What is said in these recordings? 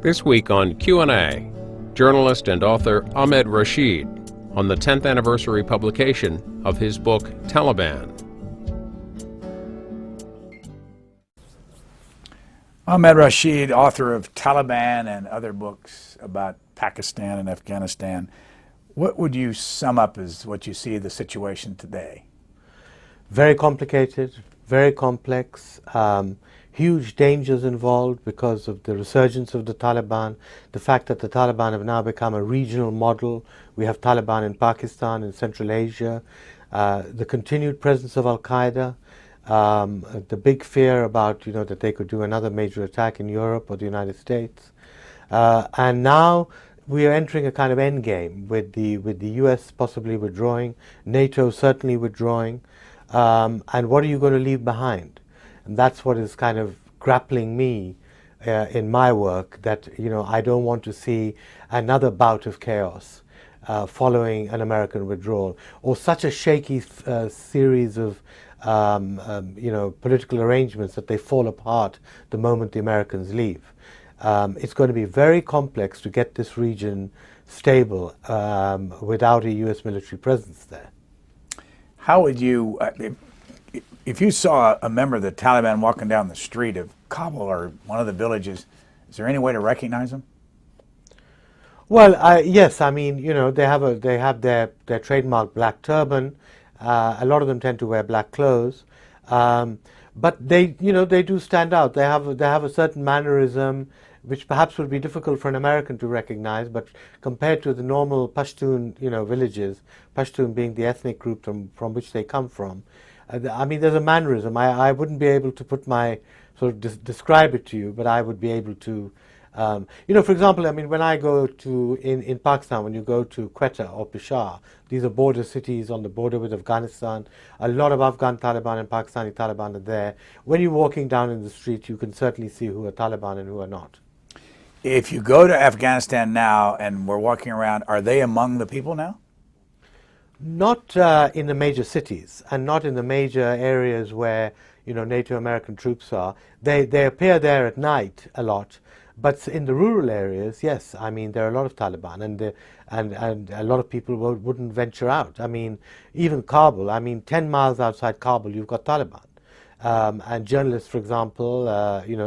This week on Q&A, journalist and author Ahmed Rashid on the 10th anniversary publication of his book Taliban. Ahmed Rashid, author of Taliban and other books about Pakistan and Afghanistan. What would you sum up as what you see the situation today? Very complicated, very complex, huge dangers involved because of the resurgence of the Taliban, the fact that the Taliban have now become a regional model. We have Taliban in Pakistan, in Central Asia, the continued presence of Al-Qaeda, the big fear about, that they could do another major attack in Europe or the United States. And now we are entering a kind of endgame with the US possibly withdrawing, NATO certainly withdrawing, and what are you going to leave behind? And that's what is kind of grappling me in my work, that I don't want to see another bout of chaos following an American withdrawal, or such a shaky series of political arrangements that they fall apart the moment the Americans leave. It's going to be very complex to get this region stable without a U.S. military presence there. How would you, if you saw a member of the Taliban walking down the street of Kabul or one of the villages, is there any way to recognize them? Well, yes. I mean, they have their trademark black turban. A lot of them tend to wear black clothes, but they do stand out. They have a certain mannerism which perhaps would be difficult for an American to recognize, but compared to the normal Pashtun villages, Pashtun being the ethnic group from which they come from, I mean, there's a mannerism. I wouldn't be able to put my sort of describe it to you, but I would be able to. For example, I mean, when I go to in Pakistan, when you go to Quetta or Peshawar, these are border cities on the border with Afghanistan. A lot of Afghan Taliban and Pakistani Taliban are there. When you're walking down in the street, you can certainly see who are Taliban and who are not. If you go to Afghanistan now and we're walking around, are they among the people now? Not in the major cities and not in the major areas where NATO American troops are. They appear there at night a lot. But in the rural areas, yes, I mean, there are a lot of Taliban, and a lot of people wouldn't venture out. I mean, even Kabul, I mean, 10 miles outside Kabul, you've got Taliban. And journalists, for example,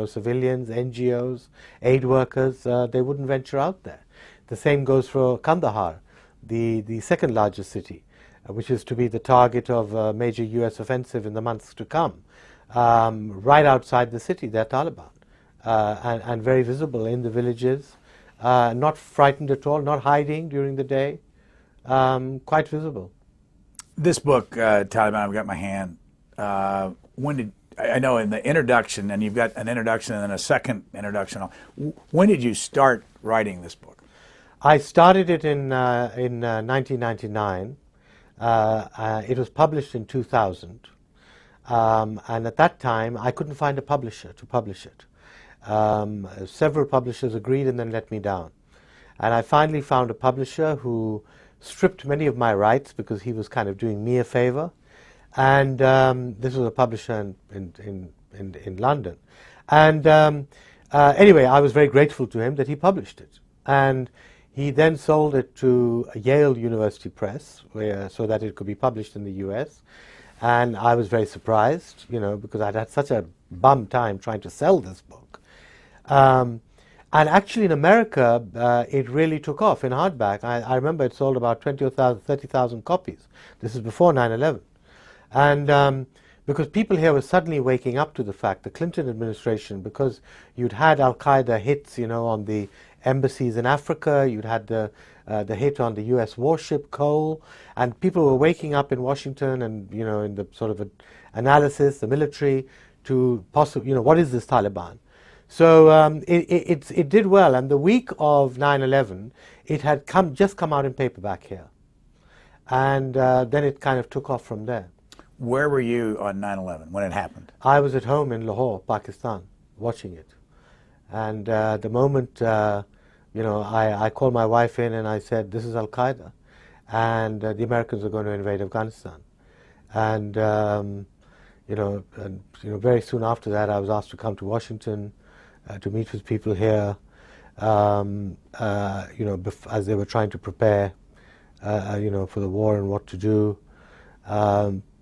civilians, NGOs, aid workers, they wouldn't venture out there. The same goes for Kandahar, the second largest city, which is to be the target of a major US offensive in the months to come. Right outside the city, they're Taliban. And very visible in the villages, not frightened at all, not hiding during the day, quite visible. This book, Taliban, I've got in my hand. I know in the introduction, and you've got an introduction and then a second introduction. When did you start writing this book? I started it in 1999. It was published in 2000, and at that time I couldn't find a publisher to publish it. Several publishers agreed and then let me down. And I finally found a publisher who stripped many of my rights because he was kind of doing me a favor. And this was a publisher in London. And anyway, I was very grateful to him that he published it. And he then sold it to Yale University Press, so that it could be published in the US. And I was very surprised, because I'd had such a bum time trying to sell this book. And actually in America, it really took off in hardback. I remember it sold about 30,000 copies. This is before 9/11. And because people here were suddenly waking up to the fact, the Clinton administration, because you'd had Al-Qaeda hits, on the embassies in Africa, you'd had the hit on the US warship Cole, and people were waking up in Washington and, in the sort of analysis, the military, to possibly, what is this Taliban? So it did well, and the week of 9/11, it had just come out in paperback here, and then it kind of took off from there. Where were you on 9/11 when it happened? I was at home in Lahore, Pakistan, watching it, and the moment I called my wife in and I said, "This is Al-Qaeda, and the Americans are going to invade Afghanistan," and very soon after that, I was asked to come to Washington to meet with people here. as they were trying to prepare, for the war and what to do.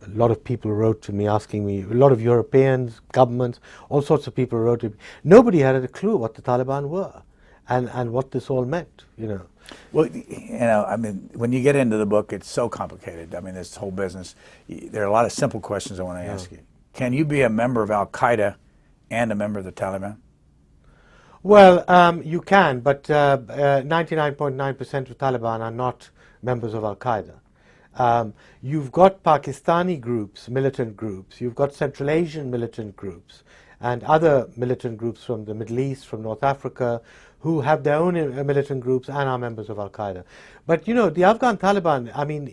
A lot of people wrote to me asking me, a lot of Europeans, governments, all sorts of people wrote to me. Nobody had a clue what the Taliban were and what this all meant, Well, I mean, when you get into the book, it's so complicated. I mean, this whole business, there are a lot of simple questions I want to ask you. Can you be a member of Al-Qaeda and a member of the Taliban? Well, you can, but 99.9% of Taliban are not members of Al-Qaeda. You've got Pakistani groups, militant groups, you've got Central Asian militant groups, and other militant groups from the Middle East, from North Africa, who have their own militant groups and are members of Al-Qaeda. But, the Afghan Taliban, I mean,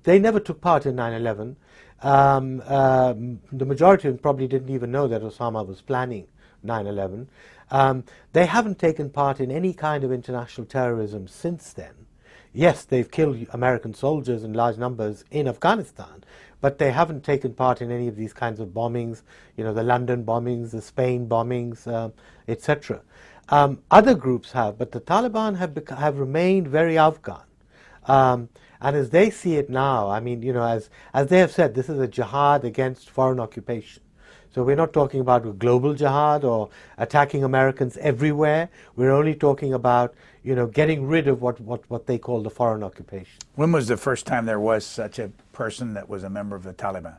they never took part in 9/11. The majority of them probably didn't even know that Osama was planning 9/11. They haven't taken part in any kind of international terrorism since then. Yes, they've killed American soldiers in large numbers in Afghanistan, but they haven't taken part in any of these kinds of bombings, the London bombings, the Spain bombings, etc. Other groups have, but the Taliban have remained very Afghan. And as they see it now, I mean, as they have said, this is a jihad against foreign occupation. So we're not talking about a global jihad or attacking Americans everywhere. We're only talking about, getting rid of what they call the foreign occupation. When was the first time there was such a person that was a member of the Taliban?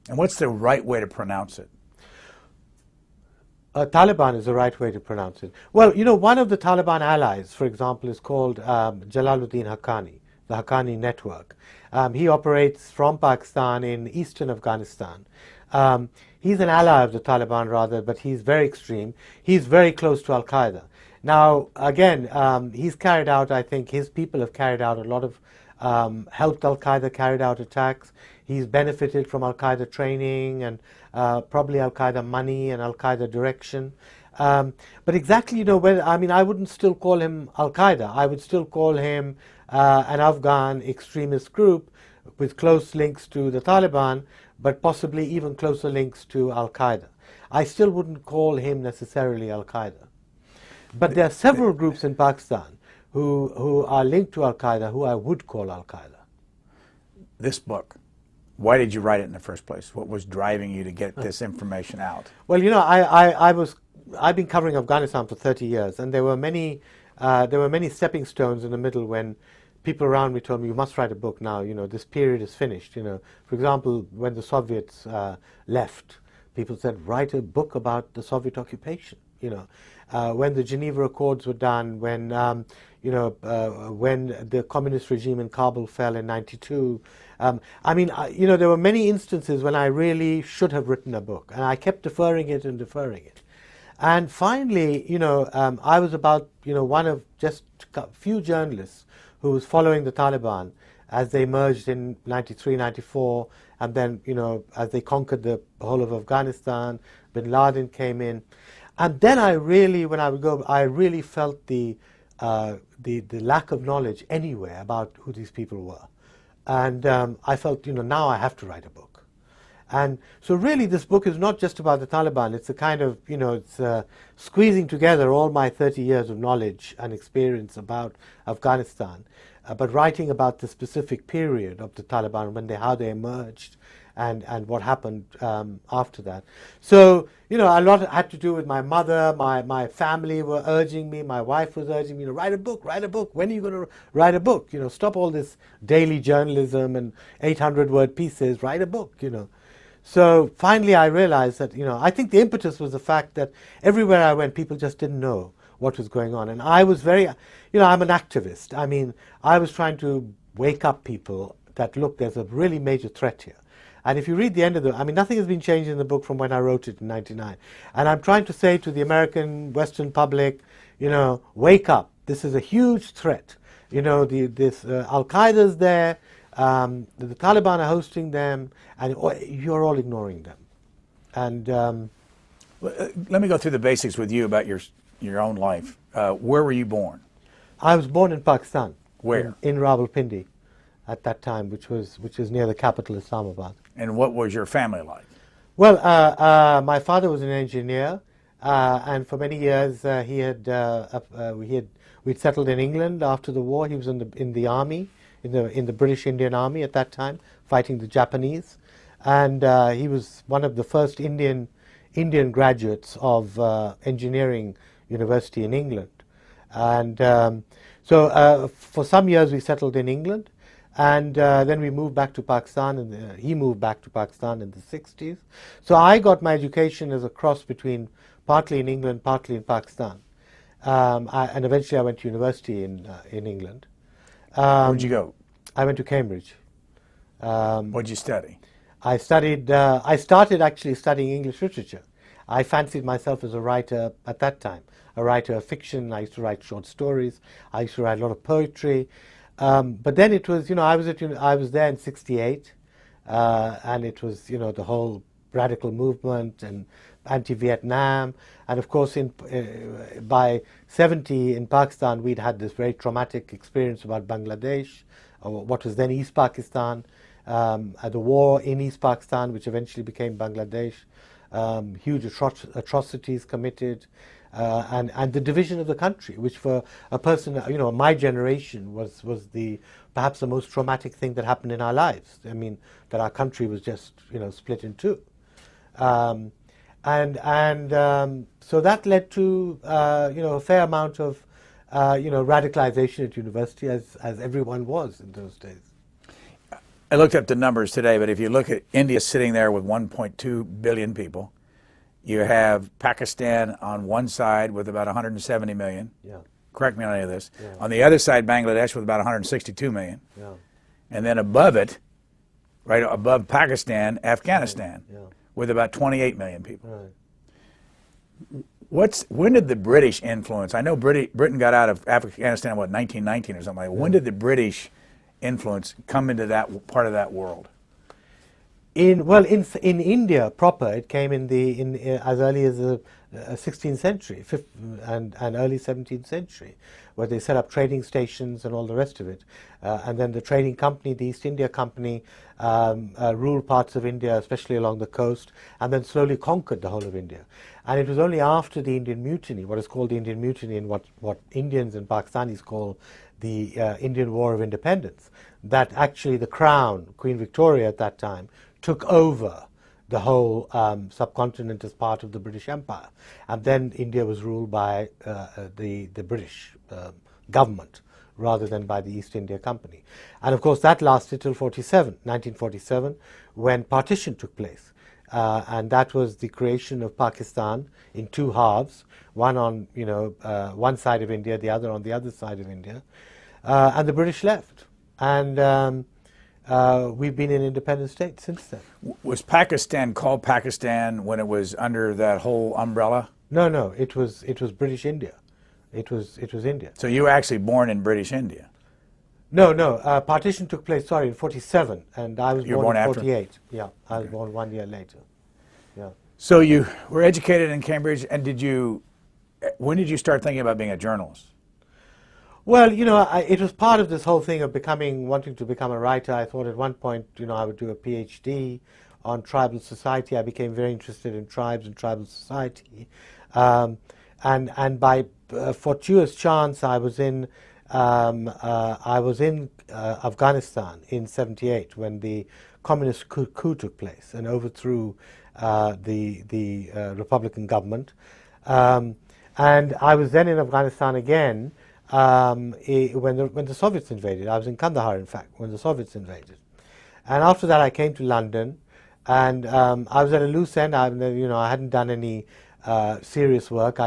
And what's the right way to pronounce it? Taliban is the right way to pronounce it. Well, one of the Taliban allies, for example, is called Jalaluddin Haqqani, the Haqqani network. He operates from Pakistan in eastern Afghanistan. He's an ally of the Taliban, rather, but he's very extreme. He's very close to Al-Qaeda. Now, again, he's carried out, I think, his people have carried out a lot of, helped Al-Qaeda carried out attacks. He's benefited from Al-Qaeda training and probably Al-Qaeda money and Al-Qaeda direction. But exactly, I wouldn't still call him Al-Qaeda. I would still call him an Afghan extremist group with close links to the Taliban, but possibly even closer links to Al-Qaeda. I still wouldn't call him necessarily Al-Qaeda. But there are several groups in Pakistan who are linked to Al-Qaeda who I would call Al-Qaeda. This book, why did you write it in the first place? What was driving you to get this information out? Well, I've been covering Afghanistan for 30 years, and there were many stepping stones in the middle when people around me told me, you must write a book now, this period is finished. For example, when the Soviets left, people said, write a book about the Soviet occupation. When the Geneva Accords were done, when the communist regime in Kabul fell in '92, there were many instances when I really should have written a book, and I kept deferring it and deferring it. And finally, I was about, one of just a few journalists who was following the Taliban as they emerged in '93, '94, and then, as they conquered the whole of Afghanistan, bin Laden came in. And then I really felt the lack of knowledge anywhere about who these people were. And I felt, now I have to write a book. And so really this book is not just about the Taliban. It's a kind of, it's squeezing together all my 30 years of knowledge and experience about Afghanistan, but writing about the specific period of the Taliban, how they emerged, and what happened after that. So, a lot had to do with my mother, my family were urging me, my wife was urging me to write a book. When are you going to write a book? Stop all this daily journalism and 800-word pieces, write a book, So finally I realized that, I think the impetus was the fact that everywhere I went, people just didn't know what was going on. And I was very, I'm an activist. I was trying to wake up people that, look, there's a really major threat here. And if you read the end of nothing has been changed in the book from when I wrote it in '99. And I'm trying to say to the American Western public, wake up. This is a huge threat. Al-Qaeda's there, the Taliban are hosting them, and you're all ignoring them. And let me go through the basics with you about your own life. Where were you born? I was born in Pakistan. Where? In Rawalpindi at that time, which is near the capital, Islamabad. And what was your family like? Well, my father was an engineer. and for many years we'd settled in England after the war. He was in the army, in the British Indian Army at that time, fighting the Japanese, and he was one of the first Indian graduates of engineering university in England. And so for some years we settled in England, and then we moved back to Pakistan, and he moved back to Pakistan in the 60s. So I got my education as a cross between partly in England, partly in Pakistan. And eventually I went to university in England. Where'd you go? I went to Cambridge. What'd you study? I started actually studying English literature. I fancied myself as a writer at that time, a writer of fiction. I used to write short stories. I used to write a lot of poetry. But then it was, I was there in '68, and it was, the whole radical movement and anti-Vietnam. And of course, by '70 in Pakistan, we'd had this very traumatic experience about Bangladesh, or what was then East Pakistan, the war in East Pakistan, which eventually became Bangladesh. Huge atrocities committed, and the division of the country, which for a person, my generation was perhaps the most traumatic thing that happened in our lives. I mean, that our country was just, split in two. So that led to, a fair amount of, radicalization at university, as everyone was in those days. I looked up the numbers today, but if you look at India sitting there with 1.2 billion people, you have Pakistan on one side with about 170 million. Yeah. Correct me on any of this. Yeah. On the other side, Bangladesh with about 162 million. Yeah. And then above it, right above Pakistan, Afghanistan, Yeah. with about 28 million people. Right. When did the British influence? I know Britain got out of Afghanistan, 1919 or something like that. When did the British influence come into that part of that world? In India proper, it came in as early as the 16th century and early 17th century, where they set up trading stations and all the rest of it. And then the trading company, the East India Company, ruled parts of India, especially along the coast, and then slowly conquered the whole of India. And it was only after the Indian Mutiny, what is called the Indian Mutiny, and what Indians and Pakistanis call the Indian War of Independence, that actually the Crown, Queen Victoria at that time, took over the whole subcontinent as part of the British Empire. And then India was ruled by the British government rather than by the East India Company. And of course that lasted till 1947, when partition took place. And that was the creation of Pakistan in two halves, one on one side of India, the other on the other side of India. And the British left. And we've been an independent state since then. Was Pakistan called Pakistan when it was under that whole umbrella? No. It was British India. It was India. So you were actually born in British India? No. Partition took place, in '47, and I was born in '48. Yeah, I was born 1 year later. Yeah. So you were educated in Cambridge, and when did you start thinking about being a journalist? Well, it was part of this whole thing of wanting to become a writer. I thought at one point, I would do a PhD on tribal society. I became very interested in tribes and tribal society, and by fortuitous chance, I was in Afghanistan in '78 when the communist coup took place and overthrew the Republican government, and I was then in Afghanistan again. When the Soviets invaded. I was in Kandahar, in fact, when the Soviets invaded. And after that I came to London, and I was at a loose end. I hadn't done any serious work.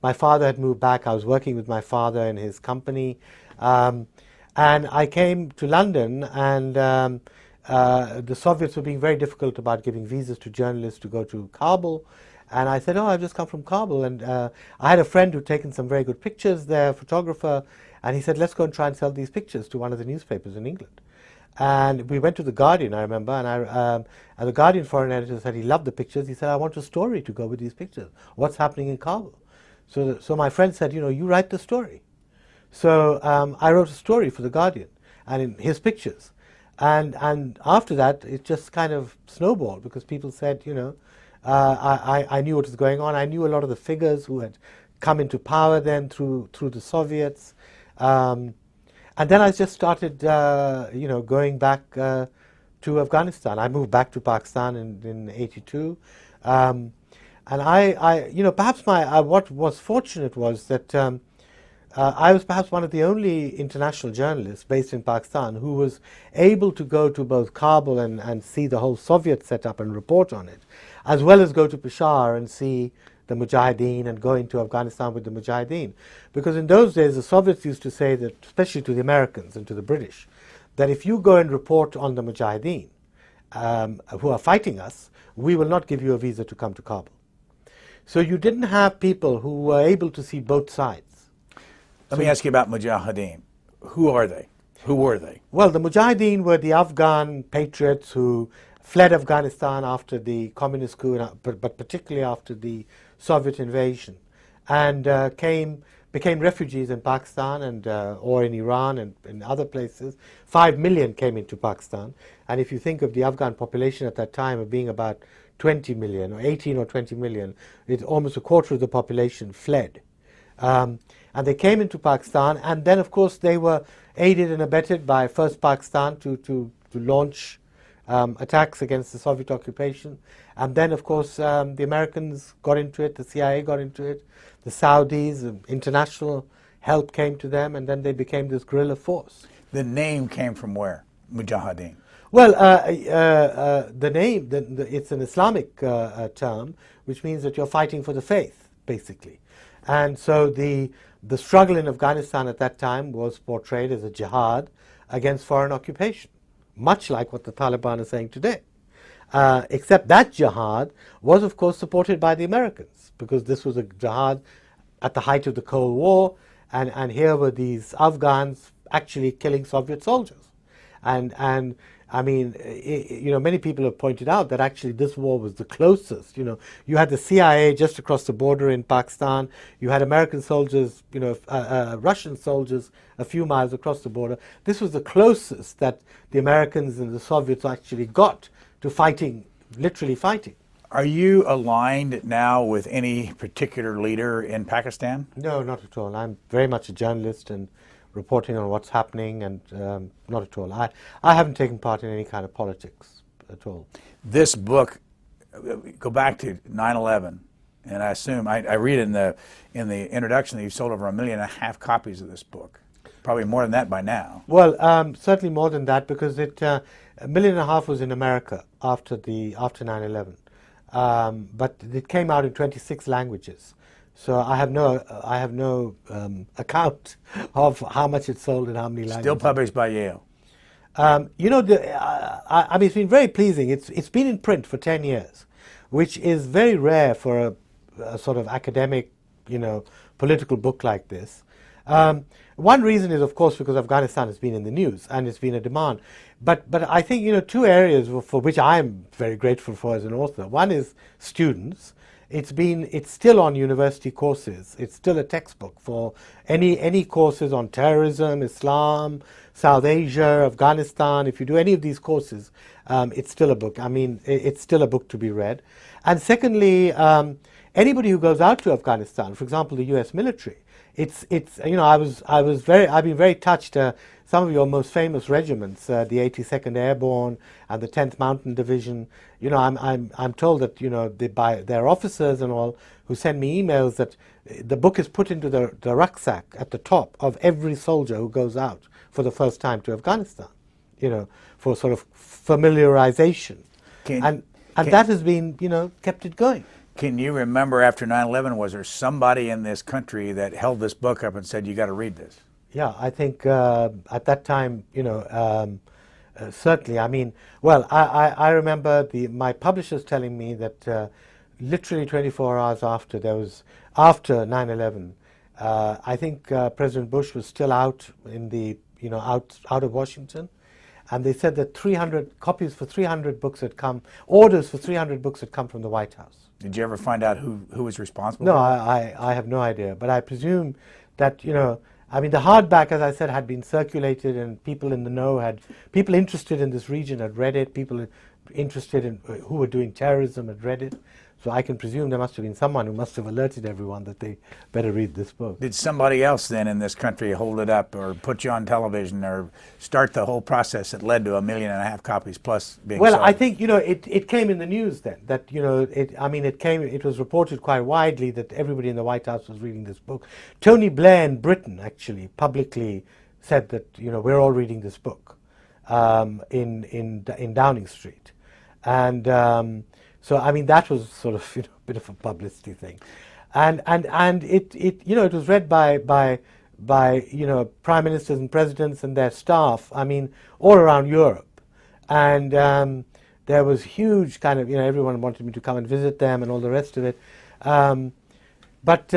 My father had moved back. I was working with my father in his company. And I came to London, and the Soviets were being very difficult about giving visas to journalists to go to Kabul. And I said, I've just come from Kabul. And I had a friend who'd taken some very good pictures there, a photographer. And he said, let's go and try and sell these pictures to one of the newspapers in England. And we went to The Guardian, I remember. And the Guardian foreign editor said he loved the pictures. He said, I want a story to go with these pictures. What's happening in Kabul? So my friend said, you write the story. So I wrote a story for The Guardian, and in his pictures. And after that, it just kind of snowballed, because people said, I knew what was going on. I knew a lot of the figures who had come into power then through the Soviets. And then I just started, going back to Afghanistan. I moved back to Pakistan in '82. And perhaps what was fortunate was that I was perhaps one of the only international journalists based in Pakistan who was able to go to both Kabul and see the whole Soviet setup and report on it, as well as go to Peshawar and see the Mujahideen and go into Afghanistan with the Mujahideen. Because in those days, the Soviets used to say that, especially to the Americans and to the British, that if you go and report on the Mujahideen who are fighting us, we will not give you a visa to come to Kabul. So you didn't have people who were able to see both sides. Let me ask you about Mujahideen. Who are they? Who were they? Well, the Mujahideen were the Afghan patriots who fled Afghanistan after the communist coup, but particularly after the Soviet invasion, and became refugees in Pakistan and or in Iran and in other places. 5 million came into Pakistan, and if you think of the Afghan population at that time of being about 20 million or 18 or 20 million, it's almost a quarter of the population fled. And they came into Pakistan, and then, of course, they were aided and abetted by first Pakistan to launch attacks against the Soviet occupation. And then, of course, the Americans got into it, the CIA got into it, the Saudis, international help came to them, and then they became this guerrilla force. The name came from where? Mujahideen. Well, the name, it's an Islamic term, which means that you're fighting for the faith, basically. And so the struggle in Afghanistan at that time was portrayed as a jihad against foreign occupation, much like what the Taliban are saying today. Except that jihad was, of course, supported by the Americans, because this was a jihad at the height of the Cold War, and here were these Afghans actually killing Soviet soldiers. And I mean, many people have pointed out that actually this war was the closest. You had the CIA just across the border in Pakistan. You had American soldiers, Russian soldiers a few miles across the border. This was the closest that the Americans and the Soviets actually got to fighting, literally fighting. Are you aligned now with any particular leader in Pakistan? No, not at all. I'm very much a journalist and reporting on what's happening, and not at all. I haven't taken part in any kind of politics at all. This book, go back to 9/11, and I assume I read in the introduction that you've sold over 1.5 million copies of this book. Probably more than that by now. Well, certainly more than that, because 1.5 million was in America after 9/11, but it came out in 26 languages. So I have no account of how much it sold and how many languages. Still published by Yale. I mean, it's been very pleasing. It's been in print for 10 years, which is very rare for a sort of academic, political book like this. One reason is, of course, because Afghanistan has been in the news and it's been a demand. But I think, two areas for which I'm very grateful for as an author. One is students. It's still on university courses. It's still a textbook for any courses on terrorism, Islam, South Asia, Afghanistan. If you do any of these courses, it's still a book. I mean, it's still a book to be read. And secondly, anybody who goes out to Afghanistan, for example, the U.S. military, I've been very touched. Some of your most famous regiments, the 82nd Airborne and the 10th Mountain Division. I'm told that by their officers and all who send me emails that the book is put into the rucksack at the top of every soldier who goes out for the first time to Afghanistan. For sort of familiarization, and that has been kept it going. Can you remember after 9/11, was there somebody in this country that held this book up and said, you got to read this? Yeah, I think at that time, certainly. I mean, well, I remember my publishers telling me that literally 24 hours after 9/11, I think President Bush was still out in the out of Washington, and they said that 300 copies for 300 books had come, orders for 300 books had come from the White House. Did you ever find out who was responsible? No, I have no idea, but I presume that I mean, the hardback, as I said, had been circulated, and people in the know people interested in this region had read it. People interested in who were doing terrorism had read it. So I can presume there must have been someone who must have alerted everyone that they better read this book. Did somebody else then in this country hold it up or put you on television or start the whole process that led to 1.5 million copies plus being Well, sold? I think, it came in the news then that, it was reported quite widely that everybody in the White House was reading this book. Tony Blair in Britain actually publicly said that, we're all reading this book in Downing Street. And so, that was sort of, a bit of a publicity thing. And it was read by prime ministers and presidents and their staff, all around Europe. And there was huge kind of, everyone wanted me to come and visit them and all the rest of it. But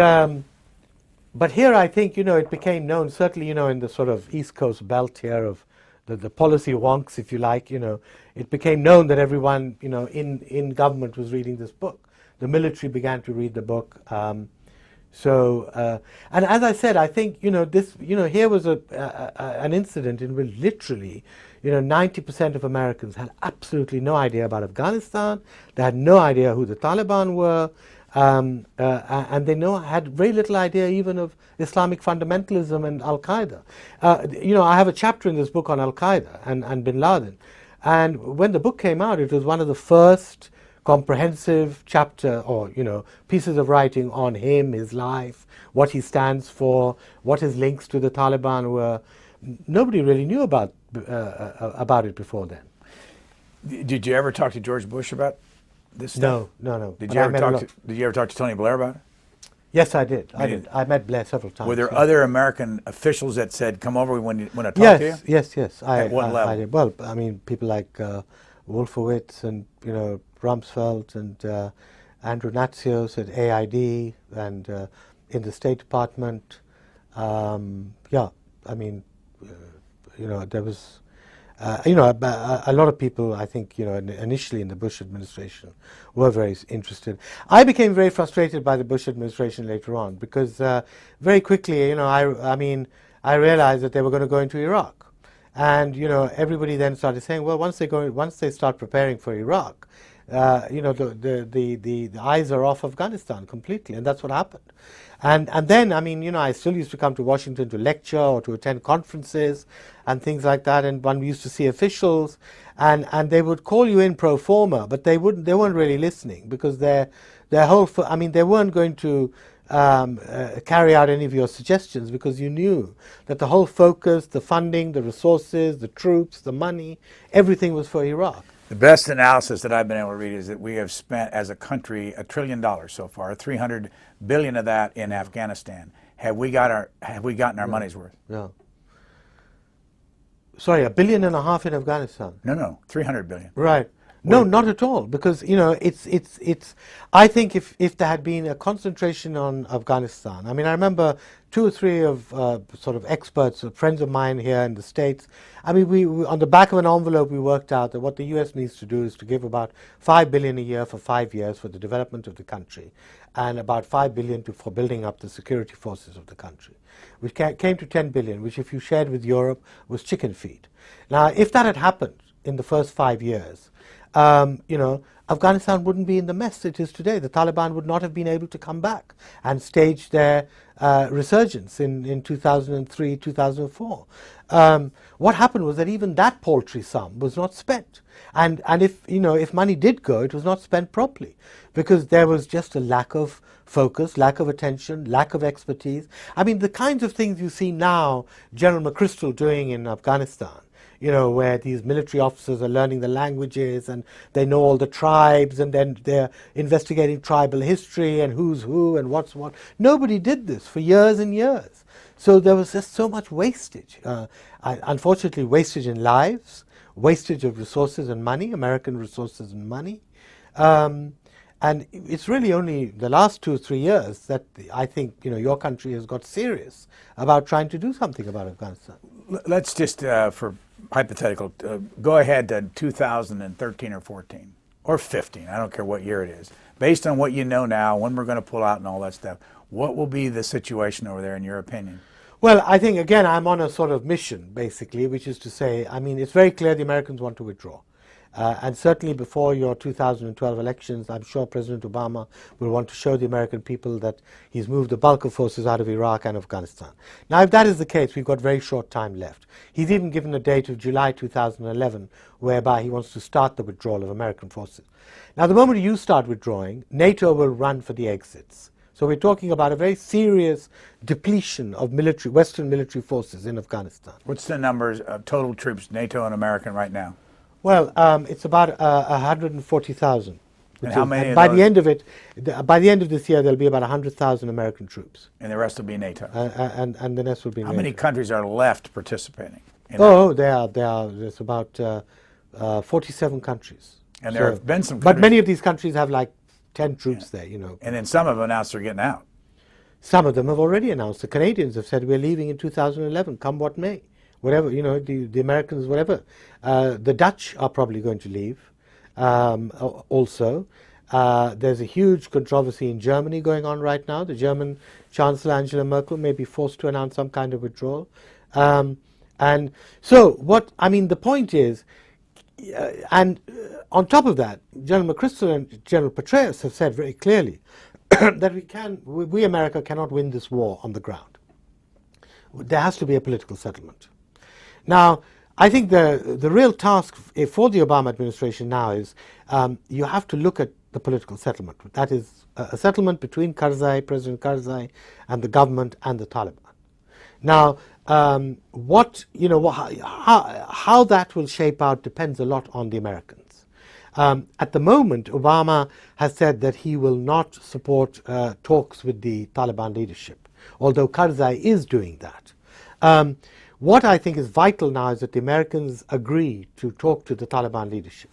here I think, it became known, certainly, in the sort of East Coast belt here of the policy wonks, if you like, it became known that everyone, in government was reading this book. The military began to read the book. And as I said, I think, here was an incident in which literally, 90% of Americans had absolutely no idea about Afghanistan. They had no idea who the Taliban were. And they had very little idea even of Islamic fundamentalism and Al-Qaeda. I have a chapter in this book on Al-Qaeda and bin Laden. And when the book came out, it was one of the first comprehensive chapter or, pieces of writing on him, his life, what he stands for, what his links to the Taliban were. Nobody really knew about it before then. Did you ever talk to George Bush about this stuff? No. Did you ever talk to Tony Blair about it? Yes, I did. I met Blair several times. Were there other American officials that said, come over, we want to talk to you? Yes. At what level? I did. Well, people like Wolfowitz and, Rumsfeld and Andrew Natsios at AID and in the State Department. There was... a lot of people, I think, initially in the Bush administration were very interested. I became very frustrated by the Bush administration later on because very quickly, I realized that they were going to go into Iraq. And, everybody then started saying, well, once they start preparing for Iraq, the eyes are off Afghanistan completely, and that's what happened. And then, I still used to come to Washington to lecture or to attend conferences and things like that, and one used to see officials, and they would call you in pro forma, but they weren't really listening because their whole, they weren't going to carry out any of your suggestions because you knew that the whole focus, the funding, the resources, the troops, the money, everything was for Iraq. The best analysis that I've been able to read is that we have spent, as a country, $1 trillion so far, $300 billion of that in Afghanistan. Have we gotten our money's worth? No. Sorry, $1.5 billion in Afghanistan. No, $300 billion. Right. No, not at all. Because it's. I think if there had been a concentration on Afghanistan, I remember 2 or 3 of sort of experts, friends of mine here in the States. We on the back of an envelope we worked out that what the U.S. needs to do is to give about $5 billion a year for 5 years for the development of the country, and about $5 billion for building up the security forces of the country, which came to $10 billion, which if you shared with Europe was chicken feed. Now, if that had happened in the first 5 years. Afghanistan wouldn't be in the mess it is today. The Taliban would not have been able to come back and stage their resurgence in 2003, 2004. What happened was that even that paltry sum was not spent. And if money did go, it was not spent properly because there was just a lack of focus, lack of attention, lack of expertise. The kinds of things you see now General McChrystal doing in Afghanistan, where these military officers are learning the languages and they know all the tribes and then they're investigating tribal history and who's who and what's what. Nobody did this for years and years. So there was just so much wastage. Unfortunately, wastage in lives, wastage of resources and money, American resources and money. And it's really only the last 2 or 3 years that I think, your country has got serious about trying to do something about Afghanistan. Let's just, for hypothetical, go ahead to 2013 or 14 or 15. I don't care what year it is. Based on what you know now, when we're going to pull out and all that stuff, what will be the situation over there in your opinion? Well, I think, again, I'm on a sort of mission, basically, which is to say, it's very clear the Americans want to withdraw. And certainly before your 2012 elections, I'm sure President Obama will want to show the American people that he's moved the bulk of forces out of Iraq and Afghanistan. Now, if that is the case, we've got very short time left. He's even given a date of July 2011, whereby he wants to start the withdrawal of American forces. Now, the moment you start withdrawing, NATO will run for the exits. So we're talking about a very serious depletion of Western military forces in Afghanistan. What's the numbers of total troops, NATO and American, right now? Well, it's about 140,000. And how many by of the end of it, by the end of this year, there'll be about 100,000 American troops, and the rest will be NATO. and the rest will be How NATO. many countries are left participating? In Oh, there are. There's about 47 countries. And there have been some but countries- many of these countries have like 10 troops there. And then some have announced they're getting out. Some of them have already announced. The Canadians have said we're leaving in 2011, come what may. Whatever, the Americans, whatever. The Dutch are probably going to leave also. There's a huge controversy in Germany going on right now. The German Chancellor Angela Merkel may be forced to announce some kind of withdrawal. And so the point is, and on top of that, General McChrystal and General Petraeus have said very clearly that we America cannot win this war on the ground. There has to be a political settlement. Now, I think the real task for the Obama administration now is you have to look at the political settlement. That is a settlement between President Karzai, and the government and the Taliban. Now, how that will shape out depends a lot on the Americans. At the moment, Obama has said that he will not support talks with the Taliban leadership, although Karzai is doing that. What I think is vital now is that the Americans agree to talk to the Taliban leadership.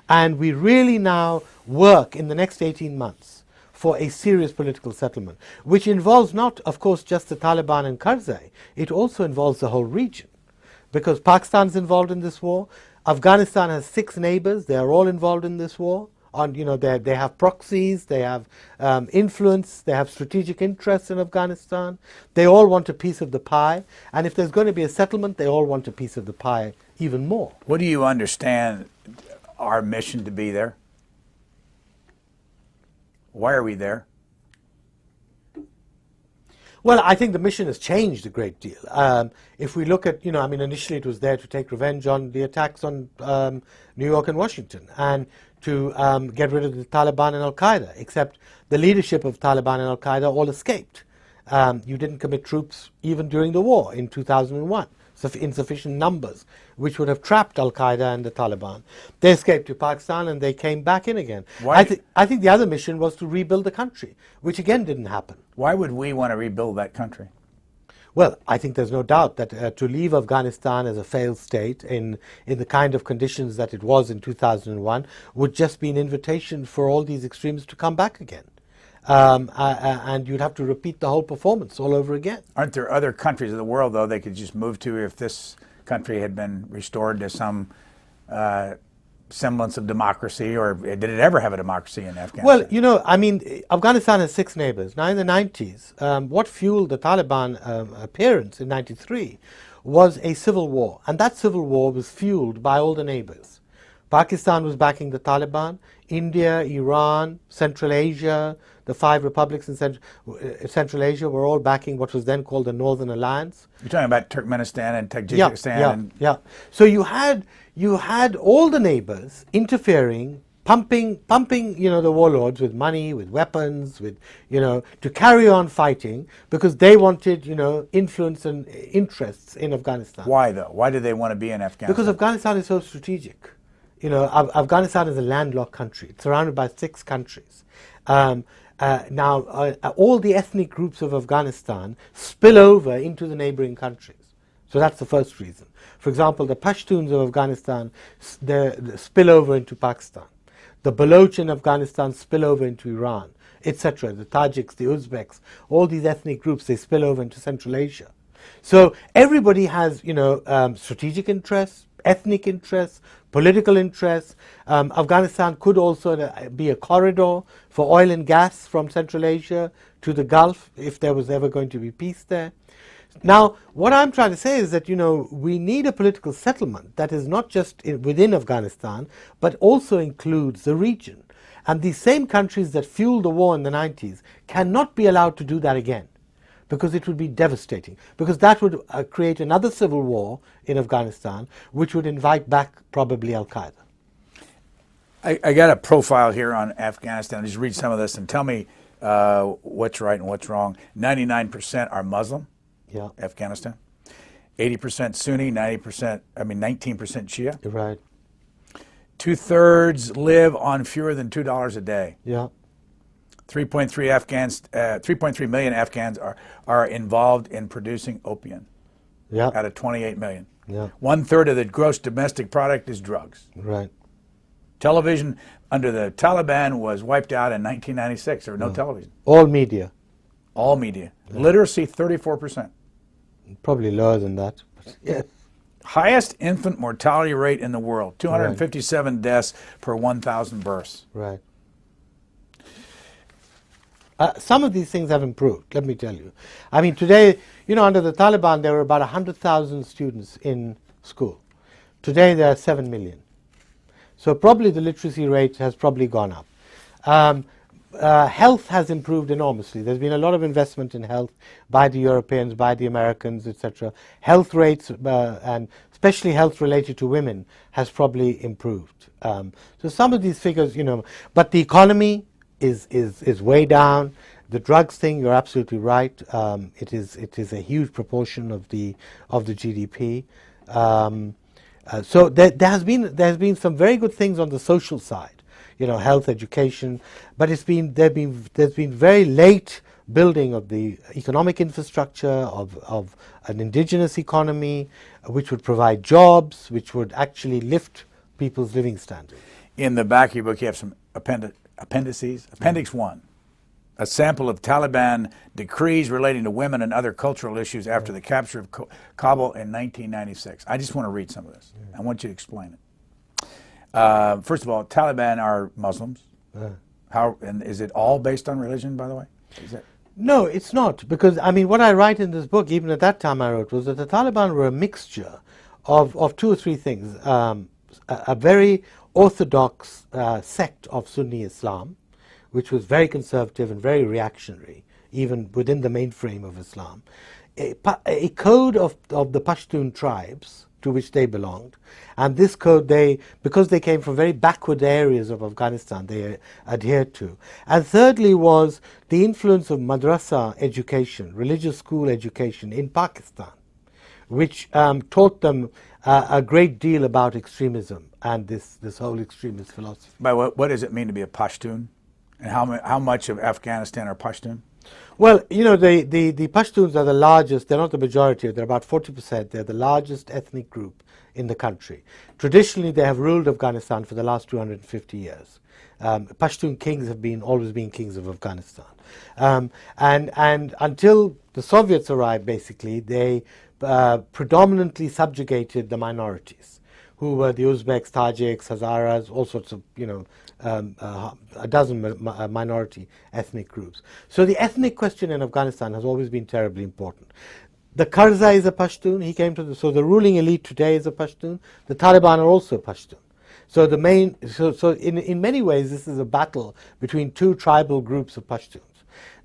And we really now work in the next 18 months for a serious political settlement, which involves not, of course, just the Taliban and Karzai. It also involves the whole region, because Pakistan's involved in this war. Afghanistan has 6 neighbors. They are all involved in this war. They have proxies, they have influence, they have strategic interests in Afghanistan. They all want a piece of the pie. And if there's going to be a settlement, they all want a piece of the pie even more. What do you understand our mission to be there? Why are we there? Well, I think the mission has changed a great deal. If we look at, initially it was there to take revenge on the attacks on New York and Washington, and to get rid of the Taliban and Al-Qaeda, except the leadership of Taliban and Al-Qaeda all escaped. You didn't commit troops even during the war in 2001, in sufficient numbers, which would have trapped Al-Qaeda and the Taliban. They escaped to Pakistan and they came back in again. I think the other mission was to rebuild the country, which again didn't happen. Why would we want to rebuild that country? Well, I think there's no doubt that to leave Afghanistan as a failed state in the kind of conditions that it was in 2001 would just be an invitation for all these extremists to come back again. And you'd have to repeat the whole performance all over again. Aren't there other countries of the world, though, they could just move to if this country had been restored to some semblance of democracy, or did it ever have a democracy in Afghanistan? Well, Afghanistan has 6 neighbors. Now, in the 90s, what fueled the Taliban appearance in 93 was a civil war. And that civil war was fueled by all the neighbors. Pakistan was backing the Taliban, India, Iran, Central Asia, the 5 republics in Central Asia were all backing what was then called the Northern Alliance. You're talking about Turkmenistan and Tajikistan. Yeah. So you had all the neighbors interfering, pumping, the warlords with money, with weapons, to carry on fighting because they wanted, influence and interests in Afghanistan. Why though? Why did they want to be in Afghanistan? Because Afghanistan is so strategic. Afghanistan is a landlocked country. It's surrounded by 6 countries. All the ethnic groups of Afghanistan spill over into the neighboring countries. So that's the first reason. For example, the Pashtuns of Afghanistan they spill over into Pakistan. The Baloch in Afghanistan spill over into Iran, etc. The Tajiks, the Uzbeks, all these ethnic groups, they spill over into Central Asia. So everybody has, strategic interests, ethnic interests, political interests. Afghanistan could also be a corridor for oil and gas from Central Asia to the Gulf if there was ever going to be peace there. Now, what I'm trying to say is that, we need a political settlement that is not just within Afghanistan, but also includes the region. And these same countries that fueled the war in the 90s cannot be allowed to do that again, because it would be devastating, because that would create another civil war in Afghanistan, which would invite back probably Al-Qaeda. I got a profile here on Afghanistan. Just read some of this and tell me what's right and what's wrong. 99% are Muslim, Yeah. Afghanistan. 80% Sunni, 19% Shia. Right. 2/3 live on fewer than $2 a day. Yeah. 3.3 million Afghans are involved in producing opium Yeah. out of 28 million. Yeah. 1/3 of the gross domestic product is drugs. Right. Television under the Taliban was wiped out in 1996. There were no television. All media. All media. Literacy, 34%. Probably lower than that. But yeah. Highest infant mortality rate in the world. 257 deaths per 1,000 births. Right. Some of these things have improved, let me tell you. I mean, today, under the Taliban, there were about 100,000 students in school. Today, there are 7 million. So probably the literacy rate has probably gone up. Health has improved enormously. There's been a lot of investment in health by the Europeans, by the Americans, etc. Health rates, and especially health related to women, has probably improved. So some of these figures, but the economy is way down. The drugs thing, you're absolutely right. It is a huge proportion of the GDP. So there has been some very good things on the social side, health, education, but there's been very late building of the economic infrastructure of an indigenous economy, which would provide jobs, which would actually lift people's living standards. In the back of your book, you have some appendices. Appendix 1, a sample of Taliban decrees relating to women and other cultural issues after the capture of Kabul in 1996. I just want to read some of this. I want you to explain it. First of all, Taliban are Muslims. And is it all based on religion, by the way? No, it's not, because what I write in this book, even at that time I wrote, was that the Taliban were a mixture of two or three things. A very orthodox sect of Sunni Islam, which was very conservative and very reactionary, even within the mainframe of Islam. A code of the Pashtun tribes to which they belonged, and this code because they came from very backward areas of Afghanistan, they adhered to. And thirdly was the influence of madrasa education, religious school education in Pakistan, which taught them a great deal about extremism and this whole extremist philosophy. By what does it mean to be a Pashtun? And how much of Afghanistan are Pashtun? Well, the Pashtuns are the largest, they're not the majority, they're about 40%, they're the largest ethnic group in the country. Traditionally, they have ruled Afghanistan for the last 250 years. Pashtun kings have always been kings of Afghanistan. And until the Soviets arrived, basically, they predominantly subjugated the minorities, who were the Uzbeks, Tajiks, Hazaras, all sorts of, a dozen minority ethnic groups. So the ethnic question in Afghanistan has always been terribly important. The Karzai is a Pashtun. He came to so the ruling elite today is a Pashtun. The Taliban are also Pashtun. So in many ways, this is a battle between two tribal groups of Pashtuns.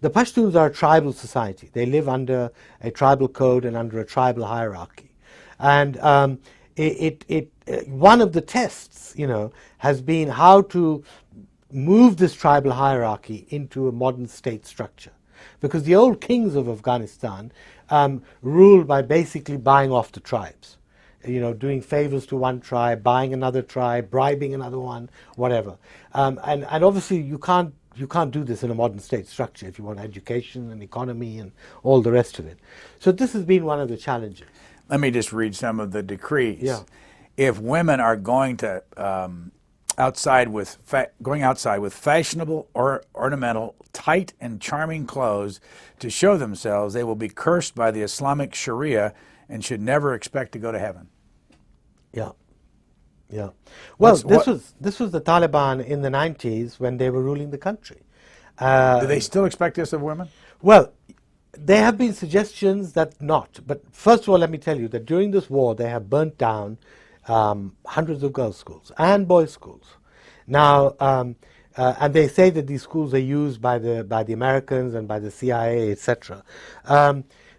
The Pashtuns are a tribal society. They live under a tribal code and under a tribal hierarchy. And one of the tests, has been how to move this tribal hierarchy into a modern state structure. Because the old kings of Afghanistan ruled by basically buying off the tribes. Doing favors to one tribe, buying another tribe, bribing another one, whatever. And obviously you can't do this in a modern state structure if you want education and economy and all the rest of it. So this has been one of the challenges. Let me just read some of the decrees. Yeah. If women are going to outside with fashionable or ornamental, tight and charming clothes to show themselves, they will be cursed by the Islamic Sharia and should never expect to go to heaven. Yeah. Yeah. Well, this was the Taliban in the 90s when they were ruling the country. Do they still expect this of women? Well, There have been suggestions that not. But first of all, let me tell you that during this war, they have burnt down hundreds of girls' schools and boys' schools. Now, and they say that these schools are used by the Americans and by the CIA, etc.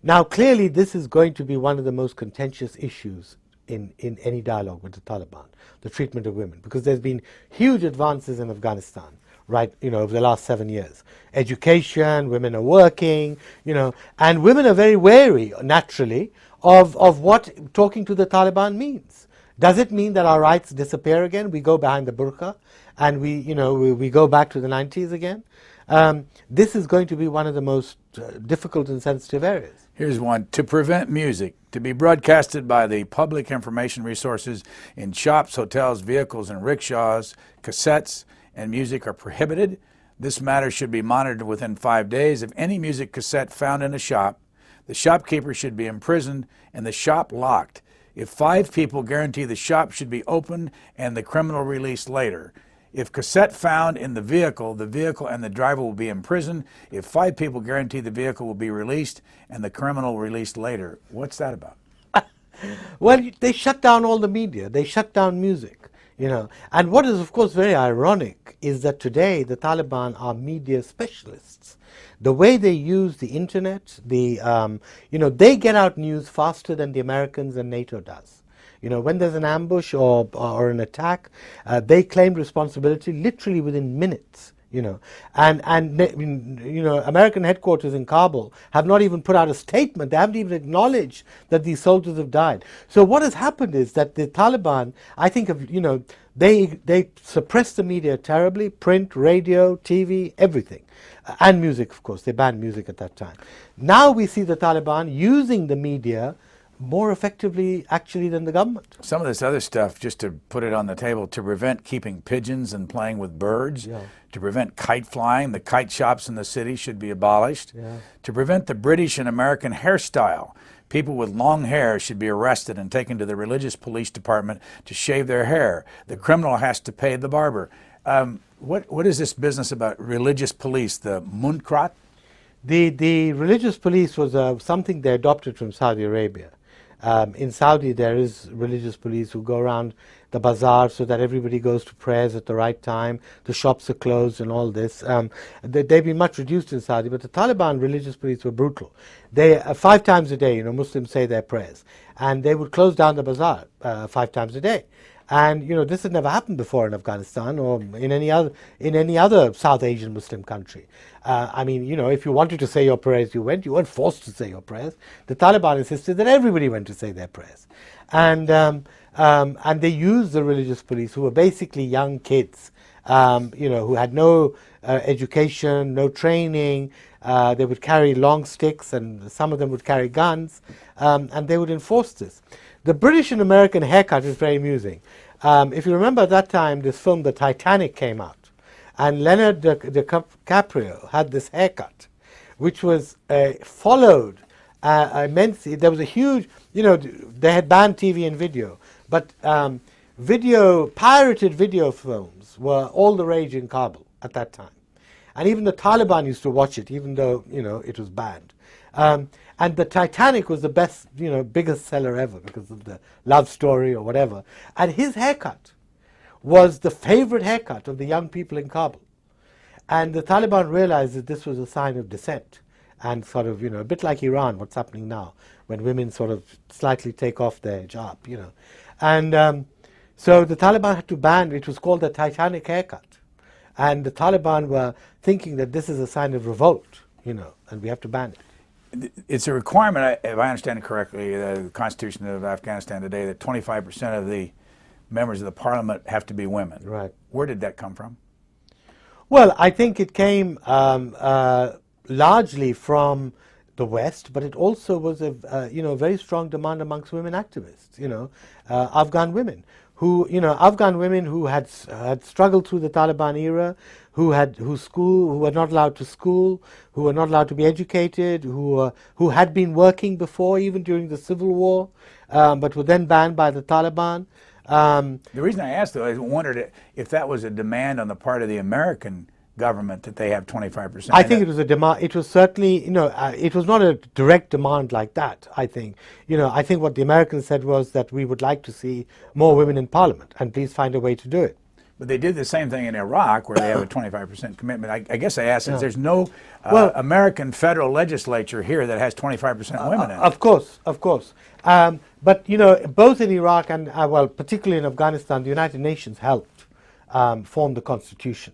Now, clearly, this is going to be one of the most contentious issues in any dialogue with the Taliban, the treatment of women, because there's been huge advances in Afghanistan, right, over the last 7 years. Education, women are working, and women are very wary, naturally, of what talking to the Taliban means. Does it mean that our rights disappear again? We go behind the burqa and we go back to the 90s again? This is going to be one of the most difficult and sensitive areas. Here's one. To prevent music to be broadcasted by the public information resources in shops, hotels, vehicles, and rickshaws, cassettes, and music are prohibited. This matter should be monitored within 5 days. If any music cassette found in a shop, the shopkeeper should be imprisoned and the shop locked. If 5 people guarantee the shop should be opened and the criminal released later. If cassette found in the vehicle and the driver will be imprisoned. If 5 people guarantee the vehicle will be released and the criminal released later. What's that about? Well, they shut down all the media. They shut down music, And what is, of course, very ironic is that today the Taliban are media specialists. The way they use the internet, they get out news faster than the Americans and NATO does. When there's an ambush or an attack, they claim responsibility literally within minutes. And American headquarters in Kabul have not even put out a statement. They haven't even acknowledged that these soldiers have died. So what has happened is that the Taliban, I think, they suppress the media terribly: print, radio, TV, everything, and music. Of course, they banned music at that time. Now we see the Taliban using the media more effectively, actually, than the government. Some of this other stuff, just to put it on the table, to prevent keeping pigeons and playing with birds, to prevent kite flying, the kite shops in the city should be abolished, to prevent the British and American hairstyle. People with long hair should be arrested and taken to the religious police department to shave their hair. The criminal has to pay the barber. What is this business about religious police, the Munkrat? The religious police was something they adopted from Saudi Arabia. In Saudi, there is religious police who go around the bazaar so that everybody goes to prayers at the right time. The shops are closed and all this. They've been much reduced in Saudi, but the Taliban religious police were brutal. They 5 times a day, Muslims say their prayers, and they would close down the bazaar 5 times a day. And this had never happened before in Afghanistan or in any other South Asian Muslim country. If you wanted to say your prayers, you weren't forced to say your prayers. The Taliban insisted that everybody went to say their prayers, and they used the religious police, who were basically young kids, who had no education, no training. They would carry long sticks, and some of them would carry guns, and they would enforce this. The British and American haircut is very amusing. If you remember at that time, this film, The Titanic, came out. And Leonardo DiCaprio had this haircut, which was followed immensely. There was a huge, they had banned TV and video. But pirated video films were all the rage in Kabul at that time. And even the Taliban used to watch it, even though, it was banned. And the Titanic was the best, biggest seller ever because of the love story or whatever. And his haircut was the favorite haircut of the young people in Kabul. And the Taliban realized that this was a sign of dissent and sort of, a bit like Iran, what's happening now, when women sort of slightly take off their hijab, And so the Taliban had to ban, it was called the Titanic haircut. And the Taliban were thinking that this is a sign of revolt, and we have to ban it. It's a requirement, if I understand it correctly, the Constitution of Afghanistan today, that 25% of the members of the parliament have to be women. Right. Where did that come from? Well, I think it came largely from the West, but it also was a very strong demand amongst women activists. Afghan women who had struggled through the Taliban era, who were not allowed to school, who were not allowed to be educated, who had been working before, even during the Civil War, but were then banned by the Taliban. The reason I asked, though, I wondered if that was a demand on the part of the American government that they have 25%. I think it was a demand. It was certainly, it was not a direct demand like that, I think. I think what the Americans said was that we would like to see more women in parliament, and please find a way to do it. But they did the same thing in Iraq, where they have a 25% commitment. I guess I asked, since there's no American federal legislature here that has 25% women in it. Of course. But, both in Iraq and, particularly in Afghanistan, the United Nations helped form the constitution.